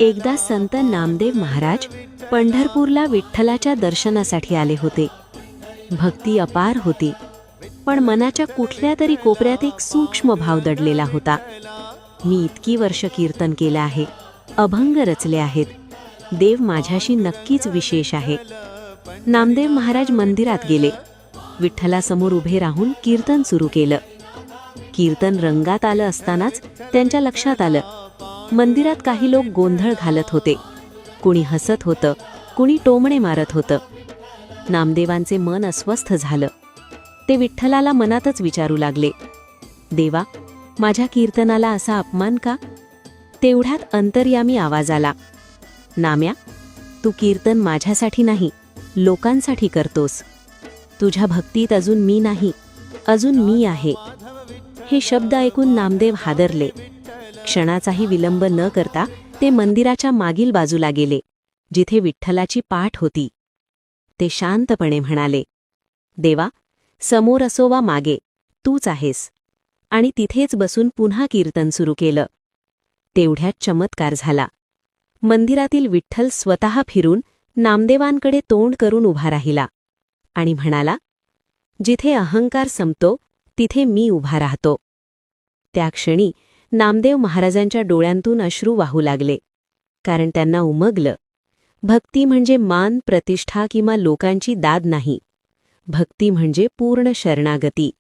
एकदा संत नामदेव महाराज पंढरपूरला विठ्ठलाच्या दर्शनासाठी आले होते. भक्ती अपार होती, पण मनाच्या कुठल्या तरी कोपऱ्यात एक सूक्ष्म भाव दडलेला होता. मी इतकी वर्ष कीर्तन केलं आहे, अभंग रचले आहेत, देव माझ्याशी नक्कीच विशेष आहे. नामदेव महाराज मंदिरात गेले. विठ्ठलासमोर उभे राहून कीर्तन सुरू केलं. कीर्तन रंगात आलं असतानाच त्यांच्या लक्षात आलं, मंदिरात काही लोक गोंधळ घालत होते. कुणी हसत होतं, कुणी टोमणे मारत होतं. नामदेवांचे मन अस्वस्थ झालं. ते विठ्ठलाला मनातच विचारू लागले, देवा, माझ्या कीर्तनाला असा अपमान का? तेवढ्यात अंतर्यामी आवाज आला, नाम्या, तू कीर्तन माझ्यासाठी नाही, लोकांसाठी करतोस. तुझ्या भक्तीत अजून मी नाही, अजून मी आहे. हे शब्द ऐकून नामदेव हादरले. क्षणाचाही विलंब न करता ते मंदिराच्या मागील बाजूला गेले, जिथे विठ्ठलाची पाठ होती. ते शांतपणे म्हणाले, देवा, समोर असो वा मागे, तूच आहेस. आणि तिथेच बसून पुन्हा कीर्तन सुरू केलं. तेवढ्यात चमत्कार झाला. मंदिरातील विठ्ठल स्वतः फिरून नामदेवांकडे तोंड करून उभा राहिला आणि म्हणाला, जिथे अहंकार संपतो तिथे मी उभा राहतो. त्या क्षणी नामदेव महाराजांच्या डोळ्यांतून अश्रू वाहू लागले, कारण त्यांना उमगलं, भक्ती म्हणजे मान, प्रतिष्ठा किंवा लोकांची दाद नाही. भक्ती म्हणजे पूर्ण शरणागती.